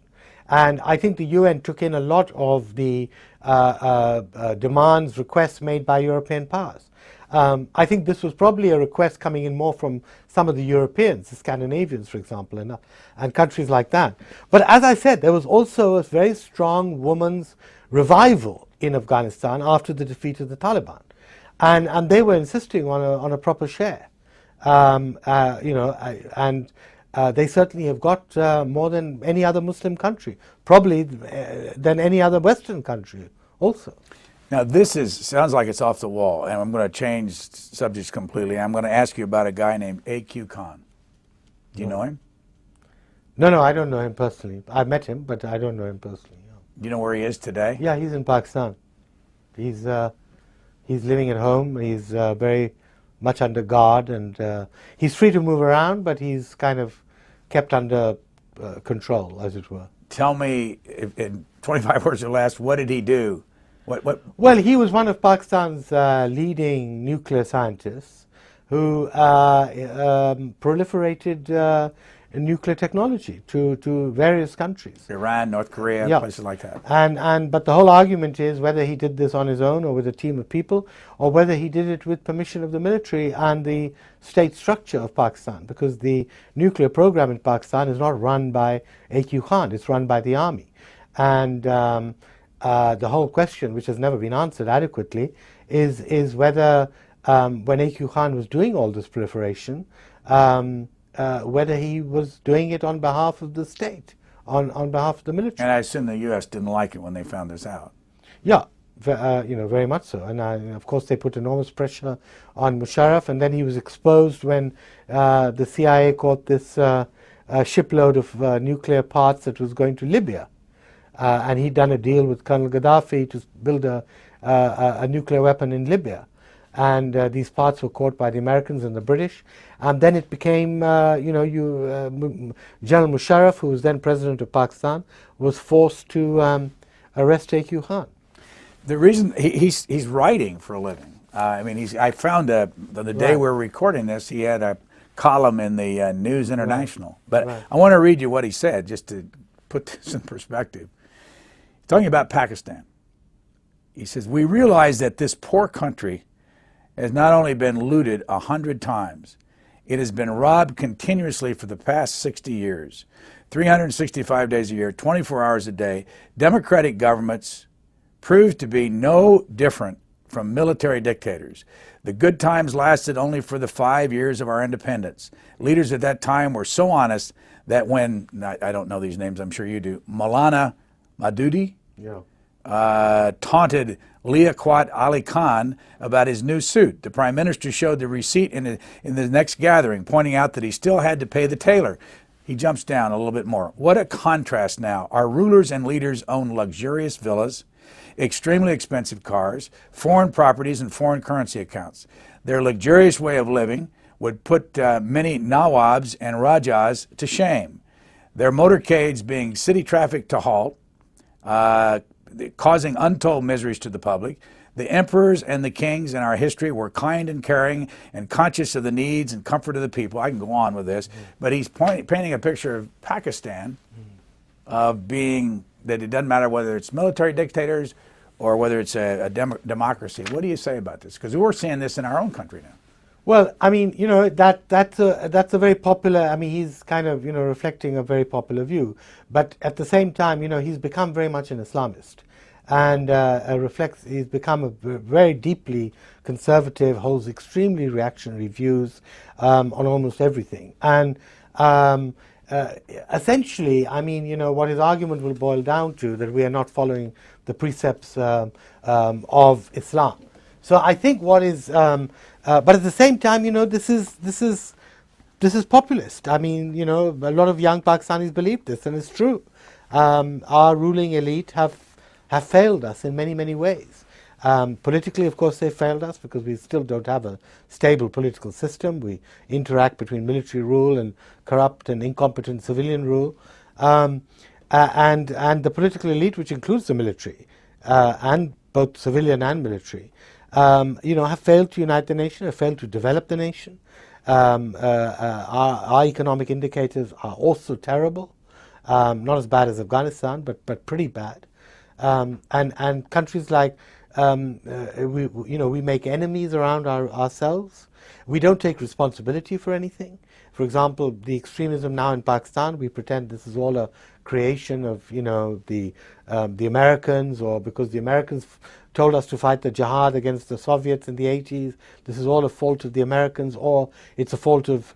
And I think the UN took in a lot of the demands, requests made by European powers. I think this was probably a request coming in more from some of the Europeans, the Scandinavians, for example, and countries like that. But as I said, there was also a very strong women's revival in Afghanistan after the defeat of the Taliban. And they were insisting on a proper share. They certainly have got more than any other Muslim country, probably than any other Western country also. Now, sounds like it's off the wall, and I'm going to change subjects completely. I'm going to ask you about a guy named A.Q. Khan. Do you know him? No, I don't know him personally. I've met him, but I don't know him personally. No. Do you know where he is today? Yeah, he's in Pakistan. He's living at home. He's very much under guard, and he's free to move around, but he's kind of kept under control, as it were. Tell me, in 25 words or less, what did he do? Well, he was one of Pakistan's leading nuclear scientists who proliferated nuclear technology to various countries. Iran, North Korea, places like that. But the whole argument is whether he did this on his own or with a team of people, or whether he did it with permission of the military and the state structure of Pakistan, because the nuclear program in Pakistan is not run by A.Q. Khan, it's run by the army. And the whole question, which has never been answered adequately, is whether when A.Q. Khan was doing all this proliferation, whether he was doing it on behalf of the state, on behalf of the military. And I assume the U.S. didn't like it when they found this out. Yeah, very much so. And of course they put enormous pressure on Musharraf, and then he was exposed when the CIA caught this shipload of nuclear parts that was going to Libya. And he'd done a deal with Colonel Gaddafi to build a nuclear weapon in Libya. And these parts were caught by the Americans and the British. And then it became, General Musharraf, who was then president of Pakistan, was forced to arrest A.Q. Khan. The reason he's writing for a living. I found the day we're recording this, he had a column in the News International. But I want to read you what he said, just to put this in perspective. Talking about Pakistan, he says, "We realize that this poor country has not only been looted 100 times, it has been robbed continuously for the past 60 years, 365 days a year, 24 hours a day. Democratic governments proved to be no different from military dictators. The good times lasted only for the 5 years of our independence. Leaders at that time were so honest that when, I don't know these names, I'm sure you do, Maulana Maududi taunted Liaquat Ali Khan about his new suit. The Prime Minister showed the receipt in the next gathering, pointing out that he still had to pay the tailor." He jumps down a little bit more. "What a contrast now. Our rulers and leaders own luxurious villas, extremely expensive cars, foreign properties, and foreign currency accounts. Their luxurious way of living would put many Nawabs and Rajas to shame. Their motorcades being city traffic to halt, causing untold miseries to the public. The emperors and the kings in our history were kind and caring and conscious of the needs and comfort of the people." I can go on with this, but he's painting a picture of Pakistan of being that it doesn't matter whether it's military dictators or whether it's a democracy. What do you say about this? Because we're seeing this in our own country now. Well, that's a very popular. He's kind of reflecting a very popular view, but at the same time, he's become very much an Islamist, and he's become a very deeply conservative, holds extremely reactionary views on almost everything, and essentially, what his argument will boil down to that we are not following the precepts of Islam. So I think what is, but at the same time, this is populist. A lot of young Pakistanis believe this, and it's true. our ruling elite have failed us in many, many ways. Politically, of course, they failed us because we still don't have a stable political system. We interact between military rule and corrupt and incompetent civilian rule. And the political elite, which includes the military, and both civilian and military, have failed to unite the nation, have failed to develop the nation. Our economic indicators are also terrible, not as bad as Afghanistan, but pretty bad. And countries like we make enemies around ourselves. We don't take responsibility for anything. For example, the extremism now in Pakistan, we pretend this is all a creation of the Americans, or because the Americans told us to fight the jihad against the Soviets in the 80s. This is all a fault of the Americans, or it's a fault of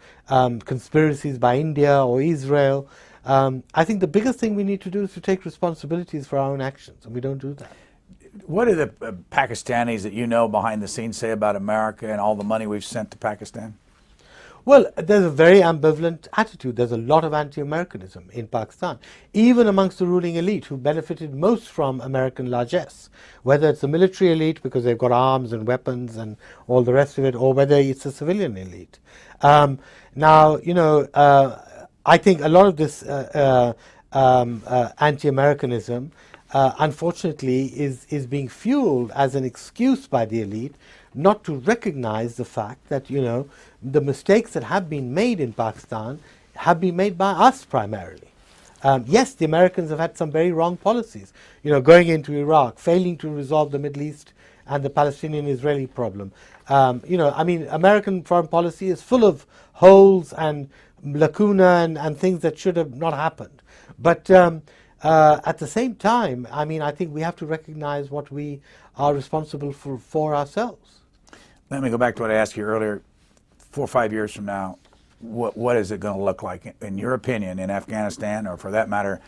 conspiracies by India or Israel. I think the biggest thing we need to do is to take responsibilities for our own actions, and we don't do that. What do the Pakistanis that you know behind the scenes say about America and all the money we've sent to Pakistan? Well, there's a very ambivalent attitude. There's a lot of anti-Americanism in Pakistan, even amongst the ruling elite who benefited most from American largesse, whether it's the military elite because they've got arms and weapons and all the rest of it, or whether it's the civilian elite. I think a lot of this anti-Americanism unfortunately is being fueled as an excuse by the elite not to recognize the fact that the mistakes that have been made in Pakistan have been made by us primarily. Yes, the Americans have had some very wrong policies, going into Iraq, failing to resolve the Middle East and the Palestinian-Israeli problem. American foreign policy is full of holes and lacuna and things that should have not happened. But at the same time, I think we have to recognize what we are responsible for ourselves. Let me go back to what I asked you earlier. 4 or 5 years from now, what is it going to look like, in your opinion, in Afghanistan, or for that matter,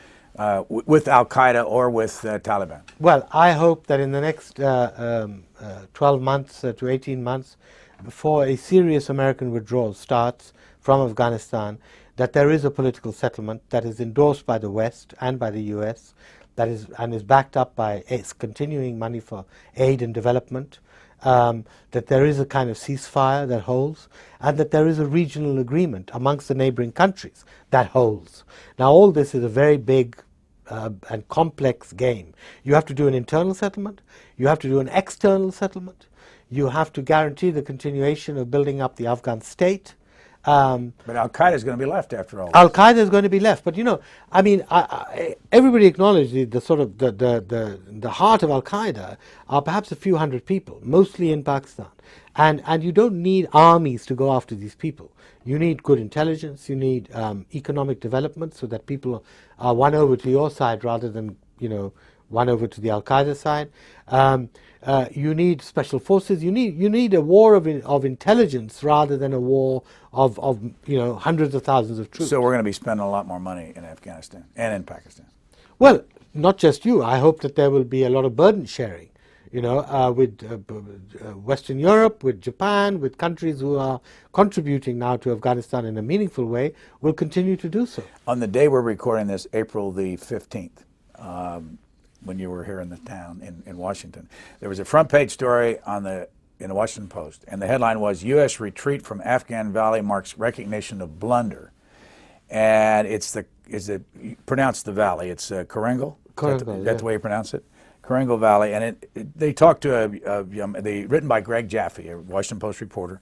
with Al-Qaeda or with Taliban? Well, I hope that in the next 12 months to 18 months, before a serious American withdrawal starts from Afghanistan, that there is a political settlement that is endorsed by the West and by the US, that is backed up by its continuing money for aid and development, that there is a kind of ceasefire that holds, and that there is a regional agreement amongst the neighboring countries that holds. Now, all this is a very big and complex game. You have to do an internal settlement, you have to do an external settlement, you have to guarantee the continuation of building up the Afghan state. But Al-Qaeda is going to be left after all. Al-Qaeda is going to be left, but everybody acknowledged the sort of the heart of Al-Qaeda are perhaps a few hundred people, mostly in Pakistan, and you don't need armies to go after these people. You need good intelligence. You need economic development so that people are won over to your side rather than won over to the Al-Qaeda side. You need special forces. You need a war of intelligence rather than a war of hundreds of thousands of troops. So we're going to be spending a lot more money in Afghanistan and in Pakistan. Well, not just you. I hope that there will be a lot of burden sharing, with Western Europe, with Japan, with countries who are contributing now to Afghanistan in a meaningful way, will continue to do so. On the day we're recording this, April the 15th, when you were here in the town in Washington, there was a front page story in the Washington Post, and the headline was U.S. retreat from Afghan Valley marks recognition of blunder. And you pronounce the valley, it's Korengal? That's the way you pronounce it? Korengal Valley, and they talked to written by Greg Jaffe, a Washington Post reporter,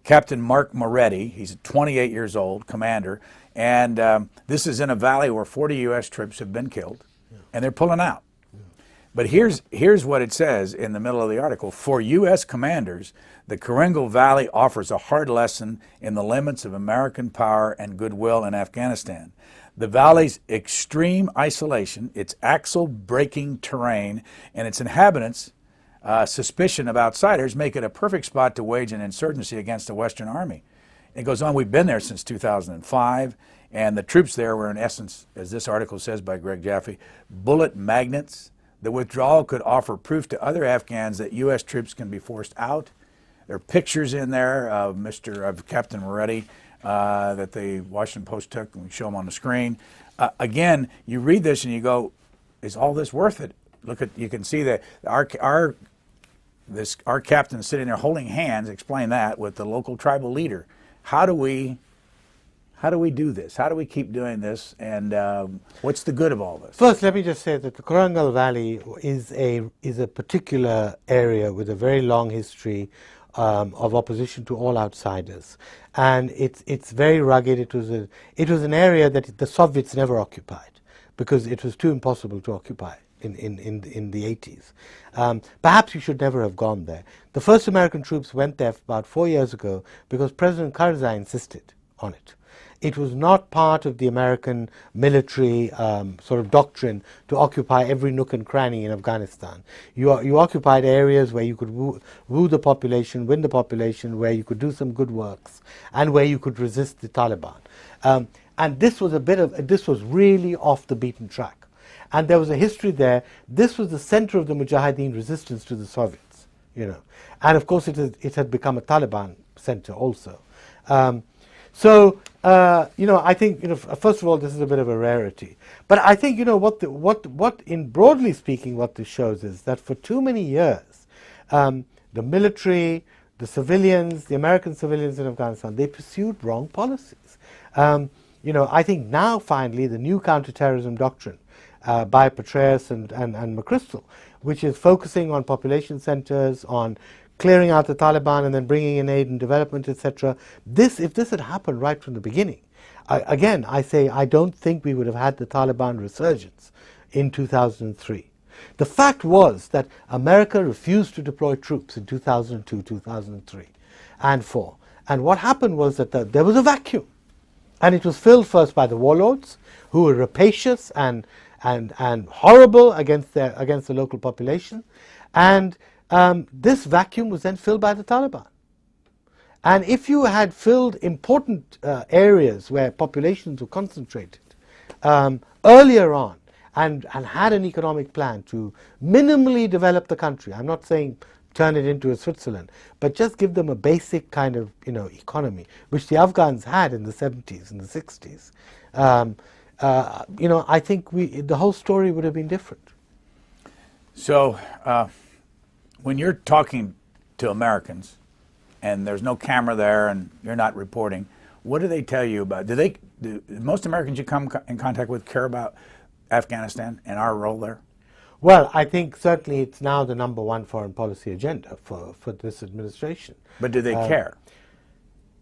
Captain Mark Moretti. He's 28 years old, commander, and this is in a valley where 40 U.S. troops have been killed, and they're pulling out. But here's what it says in the middle of the article. For U.S. commanders, the Korengal Valley offers a hard lesson in the limits of American power and goodwill in Afghanistan. The valley's extreme isolation, its axle-breaking terrain, and its inhabitants' suspicion of outsiders make it a perfect spot to wage an insurgency against the Western Army. It goes on, we've been there since 2005, and the troops there were, in essence, as this article says by Greg Jaffe, bullet magnets. The withdrawal could offer proof to other Afghans that U.S. troops can be forced out. There are pictures in there of Captain Moretti that the Washington Post took, and we show them on the screen. again, you read this and you go, is all this worth it? You can see that our captain sitting there holding hands, explain that with the local tribal leader. How do we do this? How do we keep doing this? And what's the good of all this? First, let me just say that the Korangal Valley is a particular area with a very long history of opposition to all outsiders, and it's very rugged. It was an area that the Soviets never occupied because it was too impossible to occupy in the 80s. Perhaps we should never have gone there. The first American troops went there about 4 years ago because President Karzai insisted on it. It was not part of the American military sort of doctrine to occupy every nook and cranny in Afghanistan. You occupied areas where you could woo the population, win the population, where you could do some good works, and where you could resist the Taliban. And this was really off the beaten track. And there was a history there. This was the center of the Mujahideen resistance to the Soviets, And of course it had become a Taliban center also. I think, first of all, this is a bit of a rarity. But I think, what in broadly speaking, what this shows is that for too many years, the military, the civilians, the American civilians in Afghanistan, they pursued wrong policies. I think now, finally, the new counterterrorism doctrine by Petraeus and McChrystal, which is focusing on population centers, on clearing out the Taliban and then bringing in aid and development, etc. If this had happened right from the beginning, I don't think we would have had the Taliban resurgence in 2003. The fact was that America refused to deploy troops in 2002, 2003, and 4. And what happened was that there was a vacuum. And it was filled first by the warlords, who were rapacious and horrible against the local population. And this vacuum was then filled by the Taliban. And if you had filled important areas where populations were concentrated earlier on and had an economic plan to minimally develop the country, I'm not saying turn it into a Switzerland, but just give them a basic kind of economy, which the Afghans had in the 70s and the 60s, I think the whole story would have been different. So when you're talking to Americans and there's no camera there and you're not reporting, what do they tell you about? Do most Americans you come in contact with care about Afghanistan and our role there? Well, I think certainly it's now the number one foreign policy agenda for this administration. But do they care?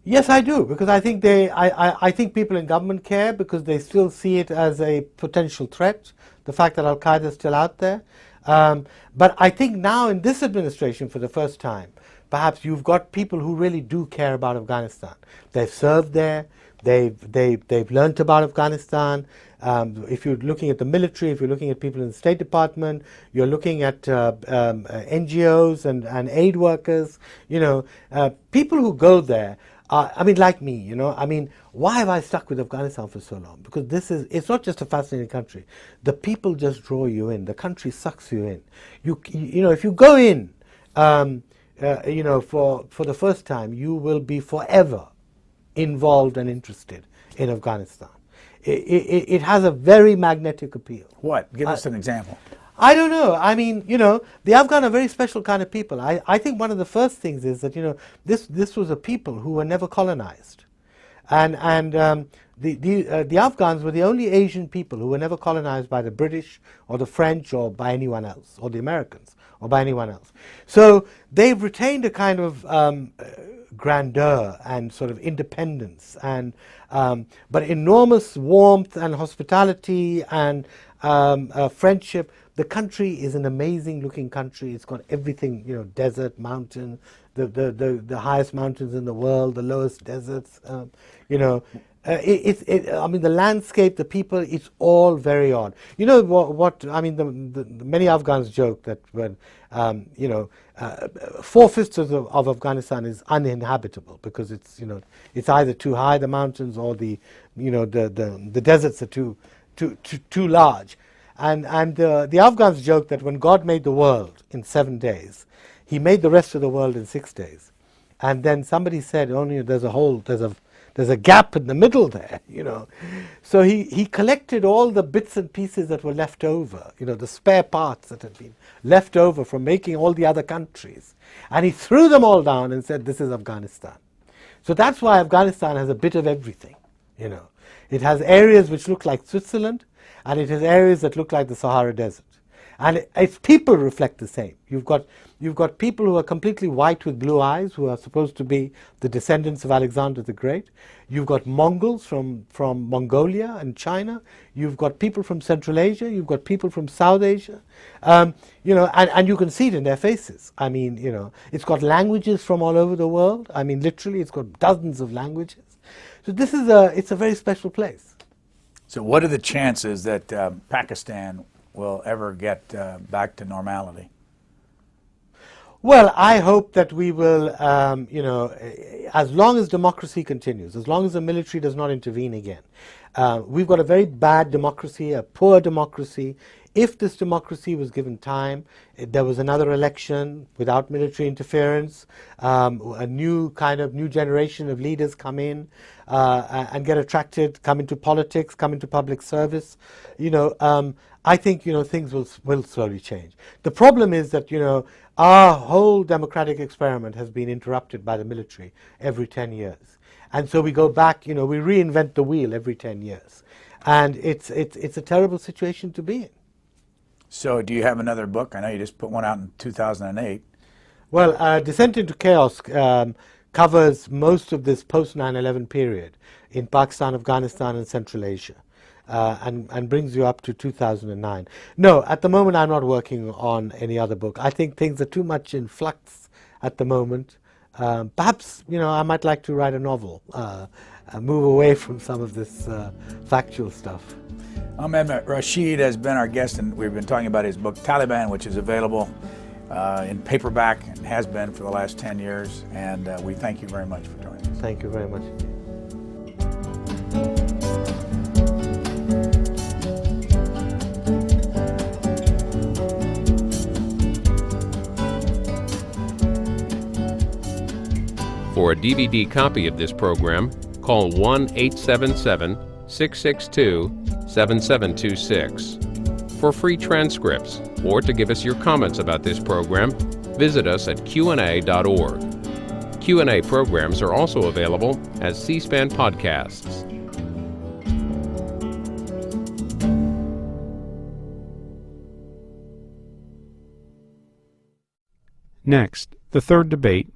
Yes, I do, because I think I think people in government care because they still see it as a potential threat, the fact that Al-Qaeda is still out there. But I think now in this administration, for the first time, perhaps you've got people who really do care about Afghanistan. They've served there. They've learnt about Afghanistan. If you're looking at the military, if you're looking at people in the State Department, you're looking at NGOs and aid workers. People who go there. Like me, why have I stuck with Afghanistan for so long? Because it's not just a fascinating country. The people just draw you in. The country sucks you in. If you go in, for the first time, you will be forever involved and interested in Afghanistan. It has a very magnetic appeal. What? Give us an example. I don't know. The Afghan are very special kind of people. I think one of the first things is that, this was a people who were never colonized. And the Afghans were the only Asian people who were never colonized by the British or the French or by anyone else, or the Americans or by anyone else. So they've retained a kind of grandeur and sort of independence but enormous warmth and hospitality and friendship. The country is an amazing looking country. It's got everything, desert, mountain, the highest mountains in the world, the lowest deserts, the landscape, the people, it's all very odd. Many Afghans joke that when, 4/5 of Afghanistan is uninhabitable because it's either too high, the mountains, or the deserts are too large. And the Afghans joke that when God made the world in 7 days, He made the rest of the world in 6 days. And then somebody said, there's a there's a gap in the middle there, you know. So he collected all the bits and pieces that were left over, you know, the spare parts that had been left over from making all the other countries. And he threw them all down and said, this is Afghanistan. So that's why Afghanistan has a bit of everything, you know. It has areas which look like Switzerland, and it has areas that look like the Sahara Desert. And its people reflect the same. You've got people who are completely white with blue eyes, who are supposed to be the descendants of Alexander the Great. You've got Mongols from Mongolia and China. You've got people from Central Asia. You've got people from South Asia. You know, and you can see it in their faces. I mean, you know, it's got languages from all over the world. I mean, literally, it's got dozens of languages. So it's a very special place. So what are the chances that Pakistan will ever get back to normality? Well, I hope that we will, you know, as long as democracy continues, as long as the military does not intervene again. We've got a very bad democracy, a poor democracy. If this democracy was given time, there was another election without military interference, a new generation of leaders come in and get attracted, come into politics, come into public service, you know, I think, you know, things will slowly change. The problem is that, you know, our whole democratic experiment has been interrupted by the military every 10 years. And so we go back, you know, we reinvent the wheel every 10 years. And it's a terrible situation to be in. So do you have another book? I know you just put one out in 2008. Well, Descent into Chaos covers most of this post-9/11 period in Pakistan, Afghanistan, and Central Asia. And brings you up to 2009. No, at the moment I'm not working on any other book. I think things are too much in flux at the moment. Perhaps, you know, I might like to write a novel, move away from some of this factual stuff. Ahmed Rashid has been our guest, and we've been talking about his book Taliban, which is available in paperback and has been for the last 10 years. And we thank you very much for joining us. Thank you very much. For a DVD copy of this program, call 1-877-662-7726. For free transcripts or to give us your comments about this program, visit us at qna.org. Q&A programs are also available as C-SPAN podcasts. Next, the third debate